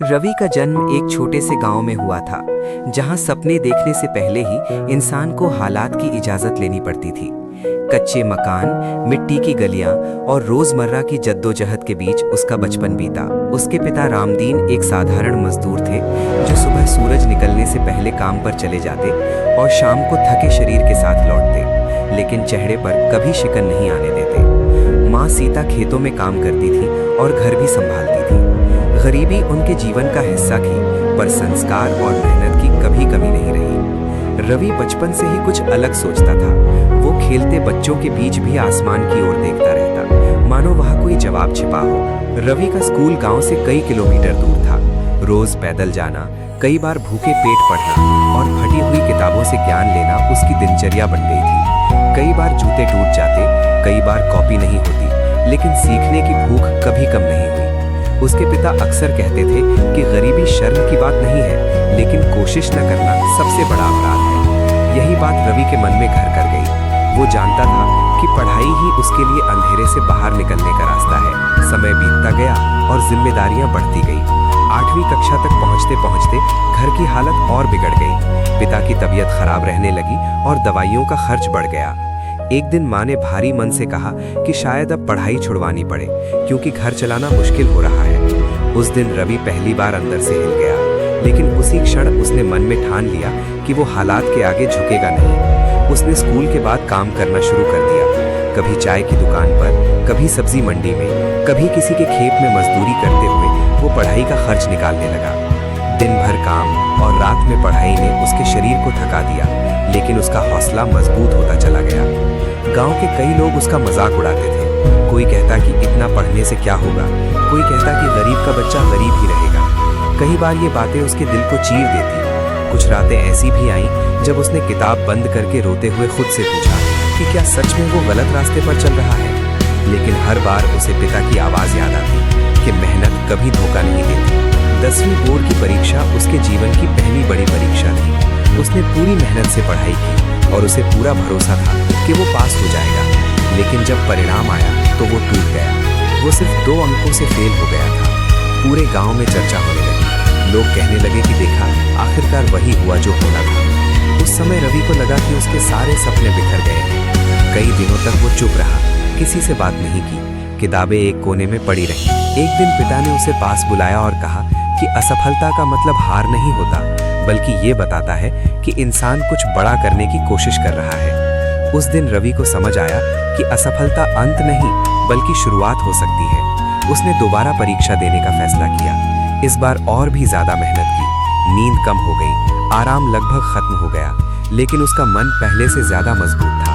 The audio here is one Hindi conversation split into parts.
रवि का जन्म एक छोटे से गांव में हुआ था, जहां सपने देखने से पहले ही इंसान को हालात की इजाजत लेनी पड़ती थी। कच्चे मकान, मिट्टी की गलियां और रोजमर्रा की जद्दोजहद के बीच उसका बचपन बीता। उसके पिता रामदीन एक साधारण मजदूर थे, जो सुबह सूरज निकलने से पहले काम पर चले जाते और शाम को थके शरीर के साथ लौटते, लेकिन चेहरे पर कभी शिकन नहीं आने देते। माँ सीता खेतों में काम करती थी और घर भी संभालती थी। गरीबी उनके जीवन का हिस्सा थी, पर संस्कार और मेहनत की कभी कमी नहीं रही। रवि बचपन से ही कुछ अलग सोचता था। वो खेलते बच्चों के बीच भी आसमान की ओर देखता रहता, मानो वहाँ कोई जवाब छिपा हो। रवि का स्कूल गांव से कई किलोमीटर दूर था। रोज पैदल जाना, कई बार भूखे पेट पड़ना और फटी हुई किताबों से ज्ञान लेना उसकी दिनचर्या बन गई थी। कई बार जूते टूट जाते, कई बार कॉपी नहीं होती, लेकिन सीखने की भूख कभी कम नहीं हुई। उसके पिता अक्सर कहते थे कि गरीबी शर्म की बात नहीं है, लेकिन कोशिश न करना सबसे बड़ा अपराध है। यही बात रवि के मन में घर कर गई। वो जानता था कि पढ़ाई ही उसके लिए अंधेरे से बाहर निकलने का रास्ता है। समय बीतता गया और जिम्मेदारियां बढ़ती गई। 8वीं कक्षा तक पहुंचते पहुंचते घर की हालत और बिगड़ गई। पिता की तबीयत खराब रहने लगी और दवाइयों का खर्च बढ़ गया। एक दिन माँ ने भारी मन से कहा कि शायद अब पढ़ाई छुड़वानी पड़े, क्योंकि घर चलाना मुश्किल हो रहा है। उस दिन रवि पहली बार अंदर से हिल गया, लेकिन उसी क्षण उसने मन में ठान लिया कि वो हालात के आगे झुकेगा नहीं। उसने स्कूल के बाद काम करना शुरू कर दिया, कभी चाय की दुकान पर, कभी सब्जी मंडी में, कभी किसी के खेत में मजदूरी करते हुए वो पढ़ाई का खर्च निकालने लगा। दिन भर काम और रात में पढ़ाई ने उसके शरीर को थका दिया, लेकिन उसका हौसला मजबूत होता चला गया। गांव के कई लोग उसका मजाक उड़ाते थे। कोई कहता कि इतना पढ़ने से क्या होगा, कोई कहता कि गरीब का बच्चा गरीब ही रहेगा। कई बार ये बातें उसके दिल को चीर देती। कुछ रातें ऐसी भी आईं जब उसने किताब बंद करके रोते हुए खुद से पूछा कि क्या सच में वो गलत रास्ते पर चल रहा है। लेकिन हर बार उसे पिता की आवाज़ याद आती कि मेहनत कभी धोखा नहीं देती। 10वीं बोर्ड की परीक्षा उसके जीवन की पहली बड़ी परीक्षा थी। उसने पूरी मेहनत से पढ़ाई की और उसे पूरा भरोसा था कि वो पास हो जाएगा। लेकिन जब परिणाम आया तो वो टूट गया। वो सिर्फ 2 अंकों से फेल हो गया था। पूरे गांव में चर्चा होने लगी। लोग कहने लगे कि देखा, आखिरकार वही हुआ जो होना था। उस समय रवि को लगा कि उसके सारे सपने बिखर गए हैं। कई दिनों तक वो चुप रहा, किसी से बात नहीं की, किताबें एक कोने में पड़ी रहीं। एक दिन पिता ने उसे पास बुलाया और कहा कि असफलता का मतलब हार नहीं होता, बल्कि ये बताता है कि इंसान कुछ बड़ा करने की कोशिश कर रहा है। उस दिन रवि को समझ आया कि असफलता अंत नहीं, बल्कि शुरुआत हो सकती है। उसने दोबारा परीक्षा देने का फैसला किया। इस बार और भी ज्यादा मेहनत की। नींद कम हो गई, आराम लगभग खत्म हो गया, लेकिन उसका मन पहले से ज्यादा मजबूत था।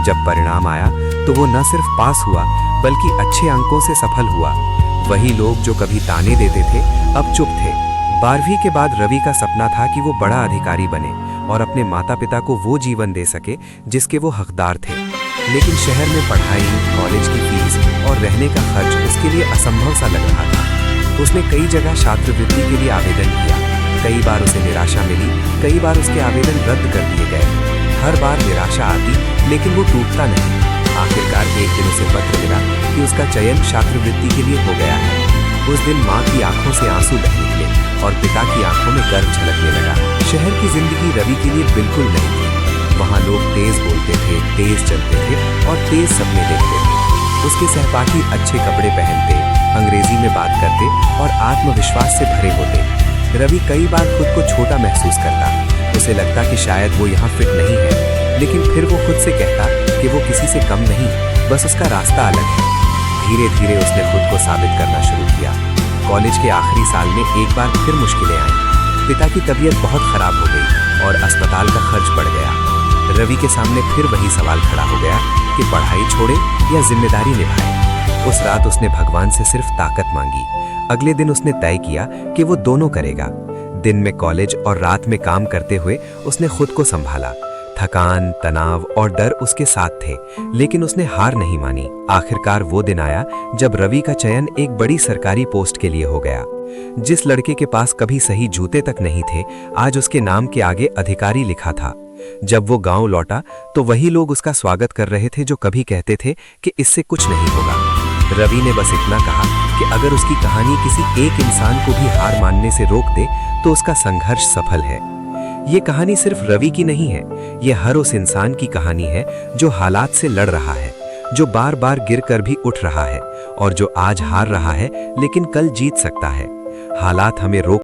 जब परिणाम आया तो वो न सिर्फ पास हुआ, बल्कि अच्छे अंकों से सफल हुआ। वही लोग जो कभी ताने देते थे, अब चुप थे। 12वीं के बाद रवि का सपना था कि वो बड़ा अधिकारी बने और अपने माता पिता को वो जीवन दे सके जिसके वो हकदार थे। लेकिन शहर में पढ़ाई, कॉलेज की फीस और रहने का खर्च उसके लिए असंभव सा लग रहा था। उसने कई जगह छात्रवृत्ति के लिए आवेदन किया। कई बार उसे निराशा मिली, कई बार उसके आवेदन रद्द कर दिए गए। हर बार निराशा आती, लेकिन वो टूटता नहीं। आखिरकार एक दिन उसे पत्र मिला कि उसका चयन छात्रवृत्ति के लिए हो गया है। उस दिन माँ की आंखों से आंसू बह निकले और पिता की आंखों में गर्व झलकने लगा। शहर की जिंदगी रवि के लिए बिल्कुल नहीं थी। वहाँ लोग तेज बोलते थे, तेज चलते थे और तेज सपने देखते थे। उसके सहपाठी अच्छे कपड़े पहनते, अंग्रेजी में बात करते और आत्मविश्वास से भरे होते। रवि कई बार खुद को छोटा महसूस करता। उसे लगता कि शायद वो यहाँ फिट नहीं है, लेकिन फिर वो खुद से कहता कि वो किसी से कम नहीं, बस उसका रास्ता अलग है। धीरे धीरे उसने खुद को साबित करना शुरू किया। कॉलेज के आखिरी साल में एक बार फिर मुश्किलें आईं। पिता की तबीयत बहुत खराब हो गई और अस्पताल का खर्च बढ़ गया। रवि के सामने फिर वही सवाल खड़ा हो गया कि पढ़ाई छोड़े या जिम्मेदारी निभाए। उस रात उसने भगवान से सिर्फ ताकत मांगी। अगले दिन उसने तय किया कि वो दोनों करेगा। दिन में कॉलेज और रात में काम करते हुए उसने खुद को संभाला। थकान, तनाव और डर उसके साथ थे, लेकिन उसने हार नहीं मानी। आखिरकार वो दिन आया जब रवि का चयन एक बड़ी सरकारी पोस्ट के लिए हो गया। जिस लड़के के पास कभी सही जूते तक नहीं थे, आज उसके नाम के आगे अधिकारी लिखा था। जब वो गांव लौटा तो वही लोग उसका स्वागत कर रहे थे जो कभी कहते थे कि इससे कुछ नहीं होगा। रवि ने बस इतना कहा कि अगर उसकी कहानी किसी एक इंसान को भी हार मानने से रोक दे तो उसका संघर्ष सफल है। ये कहानी सिर्फ रवि की नहीं है, ये हर उस इंसान की कहानी है जो हालात से लड़ रहा है, जो बार बार गिरकर भी उठ रहा है और जो आज हार रहा है लेकिन कल जीत सकता है। हालात हमें रोक